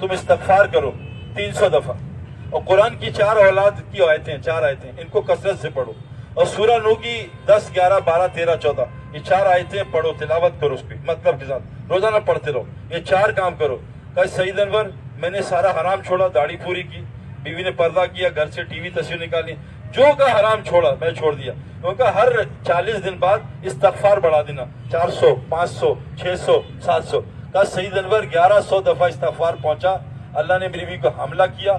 تم استغفار کرو 300 دفعہ، اور قرآن کی 4 اولاد کی آیتیں 4 آیتیں ان کو کثرت سے پڑھو، اور سورہ نو کی 10 11 12 13 14 یہ 4 آیتیں پڑھو، تلاوت کرو اس کی مطلب کے ساتھ، روزانہ پڑھتے رہو، یہ 4 کام کرو۔ کہا سعید انور میں نے سارا حرام چھوڑا، داڑھی پوری کی، بیوی نے پردہ کیا، گھر سے ٹی وی تصویر نکالی، جو کا حرام چھوڑا میں چھوڑ دیا۔ ان کا ہر 40 دن بعد استغفار بڑھا دینا، 400 500 600 700۔ کہا سعید انور 1100 دفعہ استغفار پہنچا، اللہ نے میری بیوی کو حملہ کیا،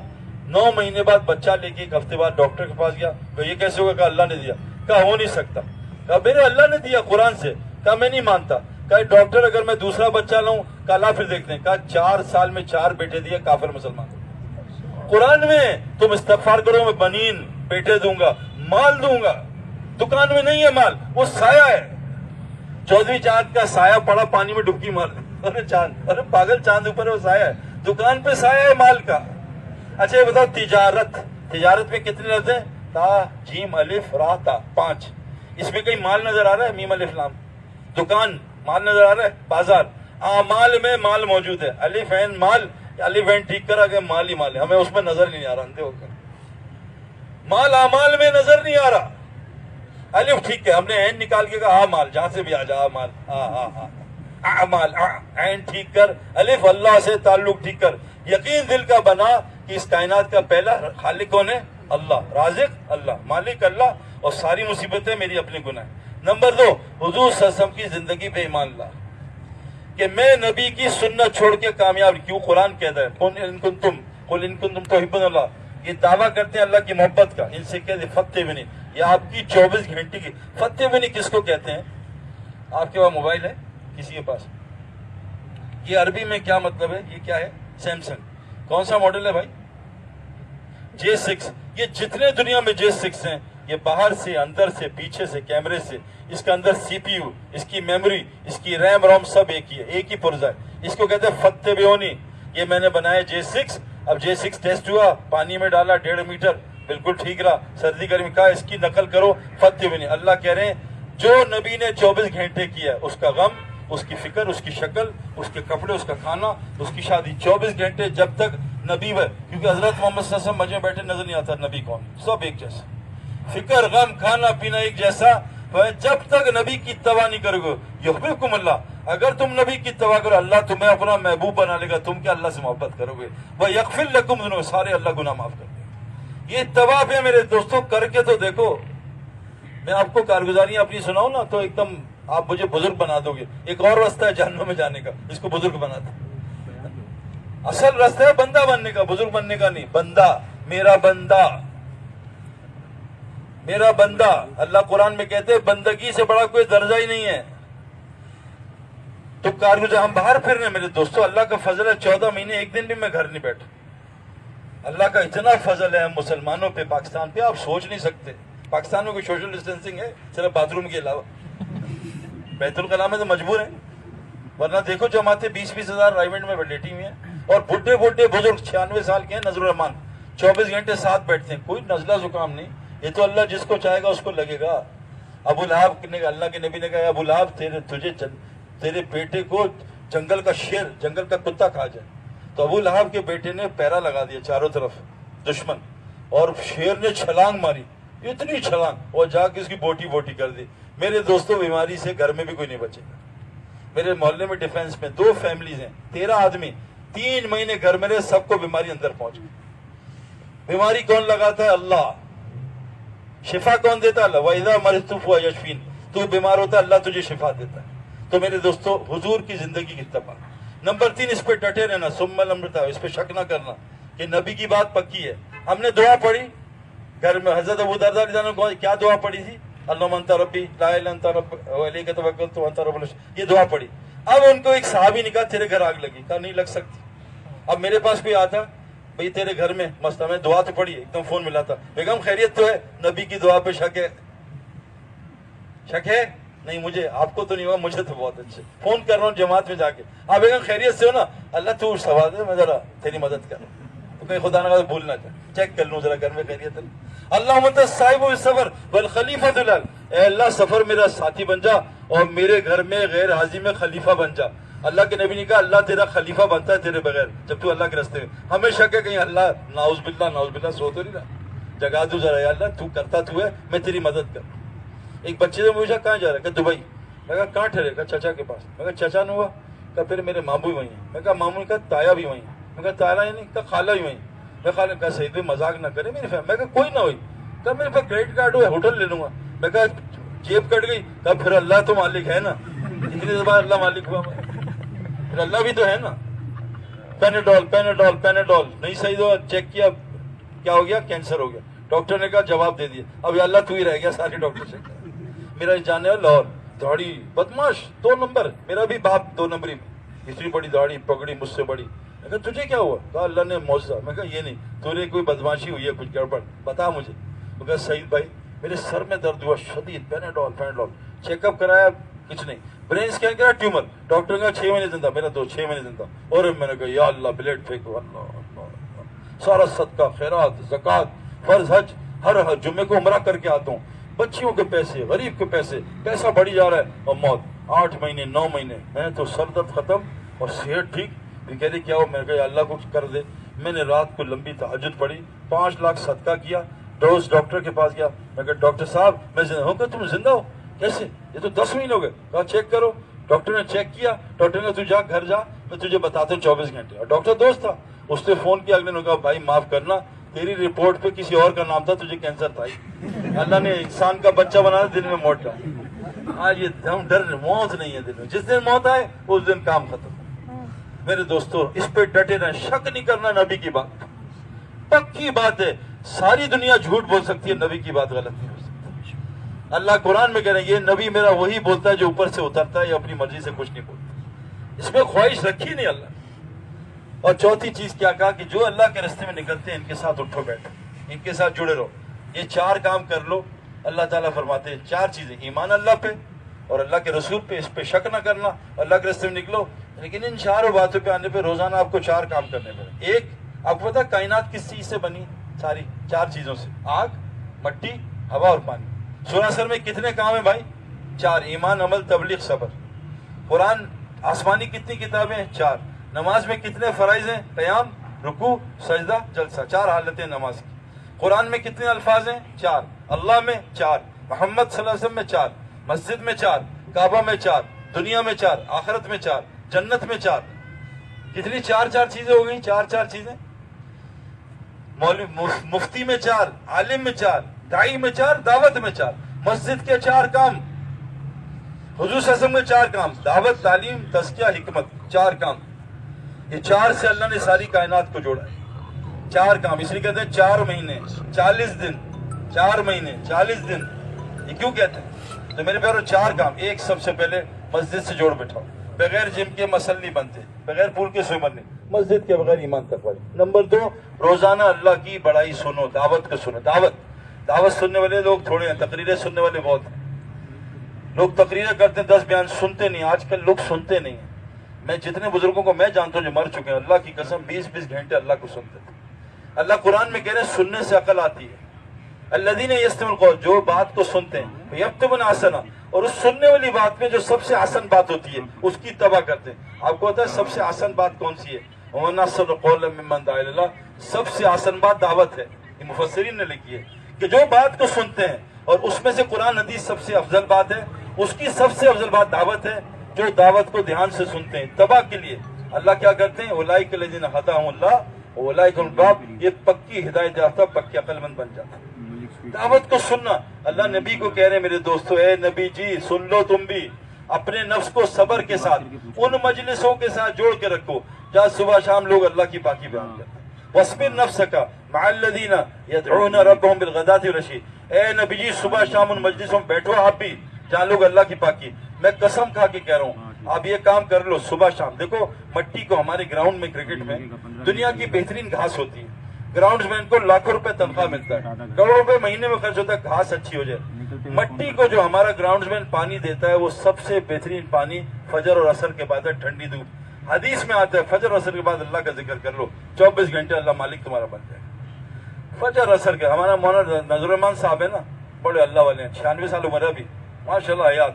9 مہینے بعد بچہ لے کے 1 ہفتے بعد ڈاکٹر کے پاس گیا، کہا یہ کیسے ہوگا؟ کہا اللہ نے دیا۔ کہا ہو نہیں سکتا۔ کہا میرے اللہ نے دیا قرآن سے۔ کہا میں نہیں مانتا۔ کہا ڈاکٹر اگر میں دوسرا بچہ لاؤں؟ کہا لا پھر دیکھتے ہیں۔ کہا 4 سال میں 4 بیٹے دیے کافر مسلمان۔ قرآن میں تم استغفار کرو میں بنین بیٹے دوں گا، مال دوں گا، دکان میں نہیں ہے مال، وہ سایہ ہے۔ 14ویں چاند کا سایہ پڑا پانی میں ڈبکی مار دی، ارے چاند، ارے پاگل چاند اوپر ہے وہ سایہ ہے، دکان پہ سایہ ہے مال کا۔ اچھا یہ بتاؤ تجارت میں کتنے لفظ ہیں؟ تا جیم الف را تا 5، اس میں کہیں مال نظر آ رہا ہے؟ میم الف لام۔ دکان مال نظر آ رہا ہے؟ بازار۔ اعمال میں مال موجود ہے، الف عین مال، الف عین ٹھیک کرا کہ مال ہی مال ہے، ہمیں اس میں نظر نہیں آ رہا، اندھے ہو کر مال اعمال میں نظر نہیں آ رہا، الف ٹھیک ہے، ہم نے عین نکال کے کہا مال، جہاں سے بھی آ جا مال، اعمال، عین ٹھیک کر، الف اللہ سے تعلق ٹھیک کر، یقین دل کا بنا کہ اس کائنات کا پہلا خالق کون ہے؟ اللہ، رازق اللہ، مالک اللہ، اور ساری مصیبتیں میری اپنے گناہ۔ نمبر 2، حضور صلی اللہ علیہ وسلم کی زندگی پہ ایمان لا کہ میں نبی کی سنت چھوڑ کے کامیاب کیوں؟ قرآن کہتا ہے قل ان کنتم تحبون اللہ، یہ دعویٰ کرتے ہیں اللہ کی محبت کا، ان سے کہتے فتح بھی نہیں، یہ آپ کی 24 گھنٹے کی فتح بھی نہیں کس کو کہتے ہیں؟ آپ کے پاس موبائل ہے کسی کے پاس؟ یہ عربی میں کیا مطلب ہے؟ یہ کیا ہے؟ سیمسنگ۔ کون سا ماڈل ہے بھائی؟ J6۔ یہ جتنے دنیا میں J6 ہیں، یہ باہر سے، اندر سے، پیچھے سے، کیمرے سے، اس کے اندر سی پی یو، اس کی میموری، اس کی ریم روم سب ایک ہی ہے، ایک ہی پرزہ ہے، اس کو کہتے ہیں فتح بیونی۔ یہ میں نے بنایا J6، اب J6 ٹیسٹ ہوا، پانی میں ڈالا 1.5 میٹر، بالکل ٹھیک رہا، سردی گرمی کہا اس کی نقل کرو، فتح بیونی۔ اللہ کہہ رہے ہیں جو نبی نے 24 گھنٹے کیا، اس کا غم، اس کی فکر، اس کی شکل، اس کے کپڑے، اس کا کھانا، اس کی شادی، 24 گھنٹے جب تک نبی ہے، کیونکہ حضرت محمد صلی اللہ علیہ وسلم مجھے بیٹھے نظر نہیں آتا نبی کون، سب ایک جیسا، فکر، غم، کھانا پینا ایک جیسا۔ جب تک نبی کی اتباع نہیں کرو گے یحببکم اللہ، اگر تم نبی کی اتباع کرو اللہ تمہیں اپنا محبوب بنا لے گا، تم کیا اللہ سے محبت کرو گے، وَيَغْفِرْ لَكُمْ ذُنُوبَكُمْ، سارے اللہ گناہ معاف کر دیں گے۔ یہ اتباع ہے میرے دوستوں، کر کے تو دیکھو۔ میں آپ کو کارگزاریاں اپنی سناؤں نا تو ایک دم آپ مجھے بزرگ بنا دو گے۔ ایک اور راستہ ہے جہنم میں جانے کا، اس کو بزرگ بنا دو۔ اصل راستہ ہے بندہ بننے کا، بزرگ بننے کا نہیں۔ بندہ، میرا بندہ، میرا بندہ۔ اللہ قرآن میں کہتے ہیں بندگی سے بڑا کوئی درجہ ہی نہیں ہے۔ تو کارگزار ہم باہر پھر رہے ہیں میرے دوستوں، اللہ کا فضل ہے 14 مہینے ایک دن بھی میں گھر نہیں بیٹھا۔ اللہ کا اتنا فضل ہے مسلمانوں پہ، پاکستان پہ، آپ سوچ نہیں سکتے۔ پاکستان میں کوئی سوشل ڈسٹینسنگ ہے صرف باتھ روم کے علاوہ؟ بیت الخلاء میں تو مجبور ہیں، ورنہ دیکھو جماعتیں 20-20 ہزار رائمنڈ میں لیٹی ہوئی ہیں، اور بڈھے بڈھے بزرگ 96 سال کے ہیں، نذر الرحمان 24 گھنٹے ساتھ بیٹھتے ہیں، کوئی نزلہ زکام نہیں۔ یہ تو اللہ جس کو چاہے گا اس کو لگے گا۔ ابو لہب نے، اللہ کے نبی نے کہا ابو لہب تیرے بیٹے کو جنگل کا شیر، جنگل کا کتا کھا جائے، تو ابو لہب کے بیٹے نے پیرا لگا دیا چاروں طرف دشمن، اور شیر نے چھلانگ ماری، اتنی چھلانگ، اور جا کے اس کی بوٹی بوٹی کر دی۔ میرے دوستوں بیماری سے گھر میں بھی کوئی نہیں بچے گا۔ میرے محلے میں ڈیفینس میں 2 فیملیز ہیں، 13 آدمی، 3 مہینے گھر میں رہے، سب کو بیماری اندر پہنچ گئی۔ بیماری کون لگاتا ہے؟ اللہ۔ شفا کون دیتا ہے؟ اللہ۔ وَإِذَا مَرِضْتُ فَهُوَ يَشْفِينِ، تو بیمار ہوتا ہے اللہ تجھے شفا دیتا ہے۔ تو میرے دوستو حضور کی زندگی کی اتباع۔ نمبر 3، اس پہ ڈٹے رہنا، ثُمَّ الْأَمْرُ، اس پہ شک نہ کرنا کہ نبی کی بات پکی ہے۔ ہم نے دعا پڑھی گھر میں، حضرت ابو درداء رضی اللہ عنہ نے کیا دعا پڑھی تھی؟ اللہم انت ربی لا الہ الا انت رب وعلیک توکلت وانت رب العرش، یہ دعا پڑھی۔ اب ان کو ایک صحابی نے کہا تیرے گھر آگ لگی، کہا نہیں لگ سکتی۔ اب میرے پاس کوئی آتا، بھئی تیرے گھر میں مسئلہ، میں دعا تو پڑھی، ایک دم فون ملاتا، بیگم خیریت تو ہے؟ نبی کی دعا پہ شک ہے؟ شک ہے؟ نہیں مجھے، آپ کو تو نہیں ہوا، مجھے تو بہت اچھے۔ فون کر رہا ہوں جماعت میں جا کے، آپ بیگم خیریت سے ہو نا؟ اللہ تو سوال دے، میں ذرا تیری مدد کر رہا ہوں، تو کہیں خدا نہ بھول نہ جائے، چیک کر لوں ذرا گھر میں خیریت ہے۔ اللہم انت الصاحب بالسفر والخلیفۃ الارض، اے اللہ سفر میرا ساتھی بن جا اور میرے گھر میں غیر حاضر میں خلیفہ بن جا۔ اللہ کے نبی نے کہا اللہ تیرا خلیفہ بنتا ہے تیرے بغیر جب تو اللہ کے راستے میں. ہمیں شک ہے کہیں اللہ ناؤز باللہ سو تو نہیں رہا. جگا دو ذرا یا اللہ تو کرتا تو ہے میں تیری مدد کر. ایک بچے سے پوچھا کہاں جا رہا ہے؟ کہ دبئی. میں کہا کہاں ٹھہرے؟ کہا چچا کے پاس. میں کہا چچا نے ہوا؟ کہا پھر میرے ماموں بھی وہیں ہیں. میں کہا ماموں نے کہا تایا بھی وہیں. میں کہا تایا ہی نہیں. کہا خالہ بھی وہیں. میں خالہ کہا سعید بھائی مذاق نہ کرے میری فیملی. میں کہا کوئی نہ ہوئی. کہا میرے پاس کریڈٹ کارڈ ہوا ہوٹل لے لوں گا. میں کہا جیب کٹ گئی. کہا پھر اللہ تو مالک ہے نا. اتنی دفعہ اللہ مالک ہوا پھر اللہ بھی تو ہے نا. پیناڈول نہیں صحیح ہوا. چیک کیا کیا ہو گیا؟ کینسر ہو گیا. ڈاکٹر نے کہا جواب دے دیا. اب اللہ تو ہی رہ گیا سارے ڈاکٹر سے. میرا جانے والا لاہور داڑھی بدماش 2 نمبر. میرا بھی باپ 2 نمبری میں اتنی بڑی داڑھی پگڑی مجھ سے بڑی. میں کہا تجھے کیا ہوا؟ کہا اللہ نے معجزہ. میں کہا یہ نہیں تو نے کوئی بدماشی ہوئی ہے کچھ گڑبڑ بتا مجھے. میں کہا سعید بھائی میرے سر میں درد ہوا شدید. پیناڈول چیک اپ کرایا کچھ نہیں. برین اسکین کرا ٹیومر. ڈاکٹر نے کہا 6 مہینے زندہ. میرا 6 مہینے زندہ. اور میں نے کہا یا اللہ بلیڈ پھینکو. اللہ سارا صدقہ خیرات زکوٰۃ فرض حج ہر جمعے کو عمرہ کر کے آتا ہوں. بچیوں کے پیسے غریب کے پیسہ بڑھی جا رہا ہے. اور موت 8 مہینے 9 مہینے. میں تو سر درد ختم اور صحت ٹھیک. یہ کہہ رہی کیا ہو؟ میں نے کہا یا اللہ کچھ کر دے. میں نے رات کو لمبی تہجد پڑھی 5 لاکھ صدقہ کیا. روز ڈاکٹر کے پاس گیا. میں کہا ڈاکٹر صاحب میں زندہ ہوں. کہ تم زندہ ہو کیسے؟ یہ تو 10 مہینے ہو گئے. کہا چیک کرو. ڈاکٹر نے چیک کیا. ڈاکٹر نے تو جا گھر جا میں تجھے بتاتا ہوں 24 گھنٹے. اور ڈاکٹر دوست تھا اس نے فون کیا. اگلے نے کہا بھائی معاف کرنا تیری رپورٹ پہ کسی اور کا نام تھا تجھے کینسر تھا. اللہ نے انسان کا بچہ بنانا دل میں موت ڈالا. آج یہ ہم ڈر موت نہیں ہے دل میں. جس دن موت آئے اس دن کام ختم. میرے دوستو اس پہ ڈٹے رہیں. شک نہیں کرنا نبی کی بات پکی بات ہے. ساری دنیا جھوٹ بول سکتی ہے نبی کی بات غلط نہیں ہو سکتی. اللہ قرآن میں کہہ رہے ہیں یہ نبی میرا وہی بولتا ہے جو اوپر سے اترتا ہے. یہ اپنی مرضی سے کچھ نہیں بولتا. اس میں خواہش رکھی نہیں اللہ. اور چوتھی چیز کیا کہا کہ جو اللہ کے راستے میں نکلتے ہیں ان کے ساتھ اٹھو بیٹھو ان کے ساتھ جڑے رہو. یہ 4 کام کر لو. اللہ تعالیٰ فرماتے ہیں 4 چیزیں. ایمان اللہ پہ اور اللہ کے رسول پہ اس پہ شک نہ کرنا. اللہ کے راستے میں نکلو. لیکن ان 4 باتوں پہ آنے پہ روزانہ آپ کو 4 کام کرنے پڑے. ایک آپ کو پتا کائنات کس چیز سے بنی؟ ساری 4 چیزوں سے. آگ مٹی ہوا اور پانی. سورہ اثر میں کتنے کام ہیں بھائی؟ 4. ایمان عمل تبلیغ صبر. قرآن آسمانی کتنی کتابیں ہیں؟ 4. نماز میں کتنے فرائض ہیں؟ قیام رکوع سجدہ جلسہ. 4 حالتیں نماز کی. قرآن میں کتنے الفاظ ہیں؟ 4. اللہ میں 4. محمد صلی اللہ علیہ وسلم میں 4. مسجد میں 4. کعبہ میں 4. دنیا میں 4. آخرت میں 4. جنت میں 4. کتنی 4 چیزیں ہو گئی. 4 چیزیں. مفتی میں 4. عالم میں 4. دائی میں 4. دعوت میں 4. مسجد کے 4 کام. حضور صلی اللہ علیہ وسلم کے 4 کام. دعوت تعلیم تزکیہ حکمت. 4 کام. یہ 4 سے اللہ نے ساری کائنات کو جوڑا ہے. 4 کام. اس لیے کہتے ہیں 4 مہینے 40 دن. 4 مہینے 40 دن. یہ کیوں کہتے ہیں؟ تو میرے پیارو 4 کام. ایک سب سے پہلے مسجد سے جوڑ بیٹھاؤ. بغیر جم کے مسل نہیں بنتے. بغیر پول کے سوئمر نہیں. مسجد کے بغیر ایمان تقوی. نمبر 2 روزانہ اللہ کی بڑائی سنو. دعوت کو سنو. دعوت سننے والے لوگ تھوڑے ہیں. تقریریں سننے والے بہت ہیں. لوگ تقریریں کرتے ہیں 10 بیان سنتے نہیں. آج کل لوگ سنتے نہیں ہیں. میں جتنے بزرگوں کو میں جانتا ہوں جو مر چکے ہیں اللہ کی قسم 20 گھنٹے اللہ کو سنتے تھے. اللہ قرآن میں کہہ رہے ہیں سننے سے عقل آتی ہے. الذین یستمعون القول جو بات کو سنتے ہیں یکتبون احسنہ اور اس سننے والی بات میں جو سب سے آسان بات ہوتی ہے اس کی اتباع کرتے ہیں. آپ کو پتا ہے سب سے آسان بات کون سی ہے؟ ومن احسن قولا ممن دعا الی اللہ. سب سے آسان بات دعوت ہے. یہ مفسرین نے لکھی ہے کہ جو بات کو سنتے ہیں اور اس میں سے قرآن حدیث سب سے افضل بات ہے. اس کی سب سے افضل بات دعوت ہے. جو دعوت کو دھیان سے سنتے ہیں اتباع کے لیے اللہ کیا کرتے ہیں؟ اولئک الذین ھداھم اللہ اولئک هم الباب. یہ پکی ہدایت یافتہ پکی عقل مند بن جاتا ہے. دعوت کو سننا. اللہ نبی کو کہہ رہے ہیں میرے دوستو اے نبی جی سن لو تم بھی. اپنے نفس کو صبر کے ساتھ ان مجلسوں کے ساتھ جوڑ کے رکھو جہاں صبح شام لوگ اللہ کی پاکی بیان کرتے ہیں. وَاصْبِرْ نَفْسَكَ مَعَ الَّذِينَ يَدْعُونَ رَبَّهُمْ بِالْغَدَاةِ وَالْعَشِيِّ. اے نبی جی صبح شام ان مجلسوں میں بیٹھو آپ بھی جہاں لوگ اللہ کی پاکی. میں قسم کھا کے کہہ رہا ہوں آپ یہ کام کر لو صبح شام. دیکھو مٹی کو ہمارے گراؤنڈ میں کرکٹ میں دنیا کی بہترین گھاس ہوتی ہے. گراؤنڈ مین کو لاکھوں روپے تنخواہ ملتا ہے. کروڑوں روپے مہینے میں خرچ ہوتا ہے گھاس اچھی ہو جائے. مٹی کو جو ہمارا گراؤنڈ مین پانی دیتا ہے وہ سب سے بہترین پانی فجر اور عصر کے بعد ہے. ٹھنڈی دھوپ. حدیث میں آتا ہے فجر اور عصر کے بعد اللہ کا ذکر کر لو 24 گھنٹے اللہ مالک تمہارا بن جائے گا. فجر عصر کے ہمارا مولانا نذر الرحمان صاحب ہے نا بڑے اللہ والے ہیں. 96 سال عمر ہے ابھی ماشاء اللہ حیات.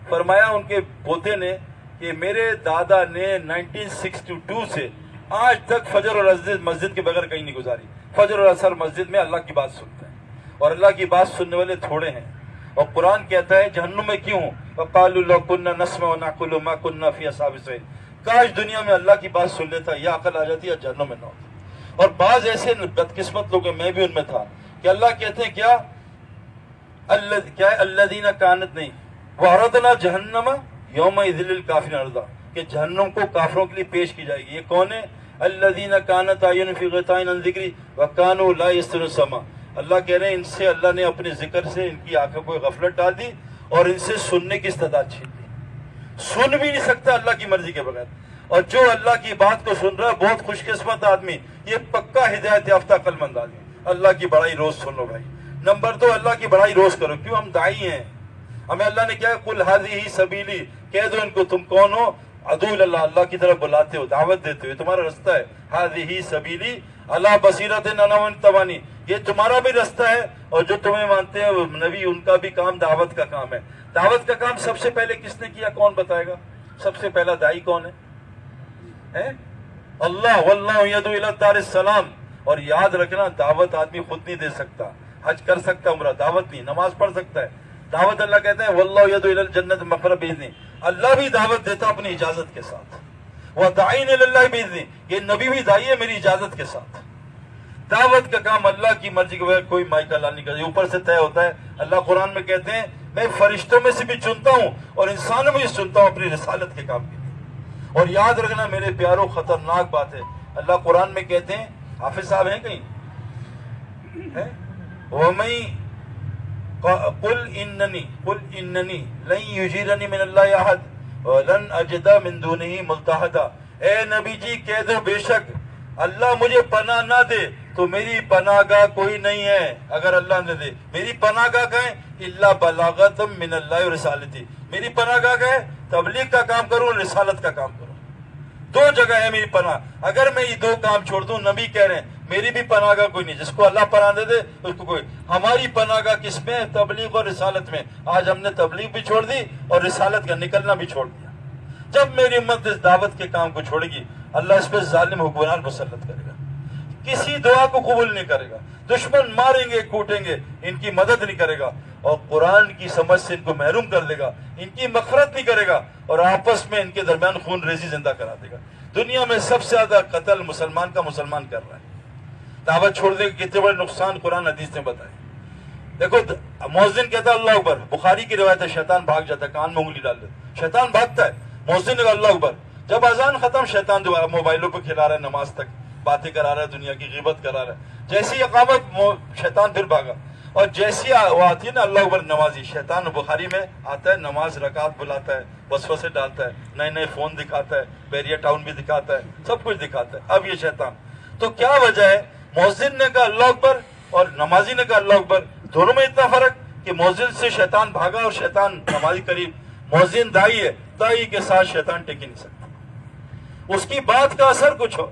فرمایا ان کے پوتے نے کہ میرے دادا نے 1962 سے آج تک فجر اور عصر مسجد کے بغیر کہیں نہیں گزاری. فجر اور عصر مسجد میں اللہ کی بات سنتے ہیں, اور اللہ کی بات سننے والے تھوڑے ہیں. اور قرآن کہتا ہے جہنم میں کیوں, وَقَالُوا لَوْ كُنَّا نَسْمَعُ وَنَعْقِلُ مَا كُنَّا فِي أَصْحَابِ السَّعِيرِ. کاش دنیا میں اللہ کی بات سن لیتا, یا عقل آ جاتی, یا جہنم میں نہ ہوتا. اور بعض ایسے بدقسمت لوگ ہیں, میں بھی ان میں تھا, کہ اللہ کہتے ہیں کیا الذین کانت نہیں وعرضنا جہنم یومئذ للکافرین عرضا, کہ جہنم کو کافروں کے لیے پیش کی جائے گی. یہ کون ہے؟ الذین کانت اعین فی غطاء عن ذکری وکانوا لا یسترون سما. اللہ کہہ رہے ہیں ان سے اللہ نے اپنے ذکر سے ان کی آنکھوں کو غفلت ڈال دی, اور ان سے سننے کی استعداد چھین لی. سن بھی نہیں سکتا اللہ کی مرضی کے بغیر. اور جو اللہ کی بات کو سن رہا ہے بہت خوش قسمت آدمی, یہ پکا ہدایت یافتہ عقل مند آدمی. اللہ کی بڑائی روز سن لو بھائی. نمبر 2, اللہ کی بڑائی روز کرو. کیوں؟ ہم دائی ہیں. ہمیں اللہ نے کیا, قل ھذہ سبیلی, کہہ دو ان کو تم کون ہو, ادعو اللہ, اللہ کی طرف بلاتے ہو, دعوت دیتے ہو, یہ تمہارا رستہ ہے. ھذہ سبیلی علی بصیرۃ انا ومن اتبعنی, یہ تمہارا بھی رستہ ہے, اور جو تمہیں مانتے ہیں نبی ان کا بھی کام دعوت کا کام ہے. دعوت کا کام سب سے پہلے کس نے کیا, کون بتائے گا؟ سب سے پہلا دائی کون ہے؟ اللہ. واللہ یدعو الی دار السلام. اور یاد رکھنا, دعوت آدمی خود نہیں دے سکتا. حج کر سکتا, عمرہ, دعوت نہیں. نماز پڑھ سکتا ہے, دعوت اللہ کہتے ہیں واللہ یدعو الی الجنۃ مغفرۃ باذنہ. اللہ بھی دعوت دیتا اپنی اجازت کے ساتھ. وداعین الی اللہ باذنہ, یہ نبی بھی داعی ہے میری اجازت کے ساتھ. دعوت کا کام اللہ کی مرضی کے بغیر کوئی مائکا لال نہیں کرتا, اوپر سے طے ہوتا ہے. اللہ قرآن میں کہتے ہیں میں فرشتوں میں سے بھی چنتا ہوں اور انسانوں میں بھی چنتا ہوں اپنی رسالت کے کام کے لیے. اور یاد رکھنا میرے پیاروں, خطرناک بات ہے, اللہ قرآن میں کہتے ہیں, حافظ صاحب ہیں کہیں, قل اننی لن یجیرنی من اللہ احد ولن اجد من دونہ ملتحدا. اے نبی جی کہہ دو بے شک اللہ مجھے پناہ نہ دے تو میری پناہ گاہ کوئی نہیں ہے. اگر اللہ نے دے میری پناہ گاہ کہیں الا بلاغت من اللہ و رسالتی, میری پناہ گاہ کہیں تبلیغ کا کام کروں, رسالت کا کام کروں. 2 جگہ ہے میری پناہ. اگر میں یہ 2 کام چھوڑ دوں, نبی کہہ رہے ہیں میری بھی پناہ گاہ کوئی نہیں. جس کو اللہ پناہ دے دے اس کو کوئی. ہماری پناہ گاہ کس میں؟ تبلیغ اور رسالت میں. آج ہم نے تبلیغ بھی چھوڑ دی اور رسالت کا نکلنا بھی چھوڑ دیا. جب میری امت اس دعوت کے کام کو چھوڑے گی, اللہ اس پہ ظالم حکمران مسلط کرے گا, کسی دعا کو قبول نہیں کرے گا. دشمن ماریں گے, کوٹیں گے, ان کی مدد نہیں کرے گا, اور قرآن کی سمجھ سے ان کو محروم کر دے گا, ان کی مغفرت نہیں کرے گا, اور آپس میں ان کے درمیان خون ریزی زندہ کرا دے گا. دنیا میں سب سے زیادہ قتل مسلمان کا مسلمان کر رہا ہے. دعوت چھوڑنے کے کتنے بڑے نقصان قرآن حدیث نے بتائے. دیکھو مؤذن کہتا ہے اللہ اکبر, بخاری کی روایت ہے, شیطان بھاگ جاتا ہے, کان میں انگلی ڈال دے, شیطان بھاگتا ہے. مؤذن نے اللہ اکبر, جب اذان ختم شیطان دوبارہ موبائلوں پہ کھلا رہا ہے, نماز تک باتیں کرا رہا ہے, دنیا کی غیبت کرا رہا ہے. جیسی اقامت شیطان پھر بھاگا, اور جیسی وہ آتی ہے نا اللہ اکبر نمازی, شیطان بخاری میں آتا ہے نماز رکعت بلاتا ہے, وسوسے ڈالتا ہے, نئے نئے فون دکھاتا ہے, بیریا ٹاؤن بھی دکھاتا ہے, سب کچھ دکھاتا ہے. اب یہ شیطان, تو کیا وجہ ہے مؤذن نے کہا اللہ اکبر اور نمازی نے کہا اللہ اکبر, دونوں میں اتنا فرق کہ مؤذن سے شیطان بھاگا اور شیطان نمازی قریب. مؤذن دائی ہے, دائی کے ساتھ شیطان ٹک ہی نہیں سکتا, اس کی بات کا اثر کچھ ہو.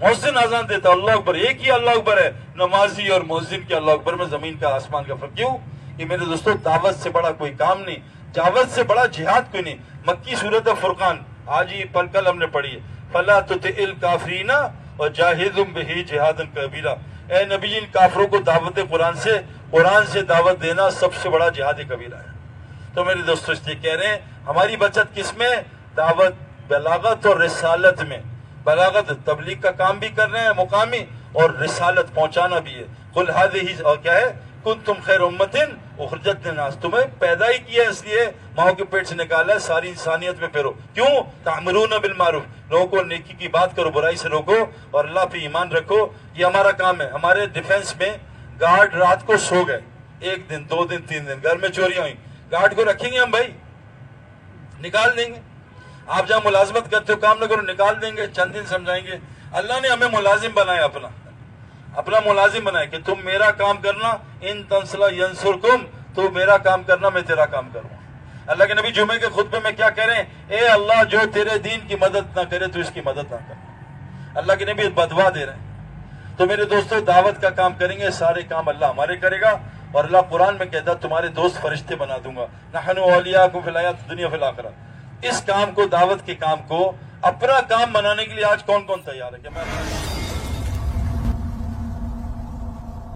مؤذن اذان دیتا اللہ اکبر, ایک ہی اللہ اکبر ہے, نمازی اور مؤذن کے اللہ اکبر میں زمین کا آسمان کا فرق. کیوں؟ کہ میرے دوستوں دعوت سے بڑا کوئی کام نہیں, دعوت سے بڑا جہاد کوئی نہیں. مکی سورت فرقان آج ہی کل ہم نے پڑھی ہے, فلا تطع الکافرین وجاہدہم بہ جہادا کبیرا. اے نبی جی, ان کافروں کو دعوت قرآن سے دعوت دینا سب سے بڑا جہاد کبیرہ ہے. تو میرے دوستوں اس لیے کہہ رہے ہیں ہماری بچت کس میں؟ دعوت, بلاغت اور رسالت میں. بلاغت تبلیغ کا کام بھی کر رہے ہیں مقامی, اور رسالت پہنچانا بھی ہے. قل ھذہ, اور کیا ہے, کنتم خیر امۃ اخرجت للناس, تمہیں پیدا ہی کیا اس لیے ماں کے پیٹ سے نکالا ہے, ساری انسانیت میں پھیرو. کیوں؟ تأمرون بالمعروف, لوگوں کو نیکی کی بات کرو, برائی سے روکو, اور اللہ پہ ایمان رکھو. یہ ہمارا کام ہے. ہمارے ڈیفنس میں گارڈ رات کو سو گئے, 1 دن 2 دن 3 دن گھر میں چوریاں ہوئی, گارڈ کو رکھیں گے ہم بھائی؟ نکال دیں گے. آپ جہاں ملازمت کرتے ہو کام نہ کرو, نکال دیں گے, چند دن سمجھائیں گے. اللہ نے ہمیں ملازم بنایا, اپنا ملازم بنایا کہ تم میرا کام کرنا, ان تنصروا ینصرکم, تو میرا کام کرنا, میں تیرا کام کروں. اللہ کے نبی جمعے کے خطبے میں کیا کہہ رہے ہیں؟ اے اللہ جو تیرے دین کی مدد نہ کرے تو اس کی مدد نہ کر. اللہ کے نبی بدوا دے رہے ہیں. تو میرے دوستوں دعوت کا کام کریں گے, سارے کام اللہ ہمارے کرے گا. اور اللہ قرآن میں کہتا ہے تمہارے دوست فرشتے بنا دوں گا, نحن اولیاءکم فی الحیات الدنیا فی الآخرہ. اس کام کو، دعوت کے کام کو اپنا کام بنانے کے لیے آج کون کون تیار ہے کہ میں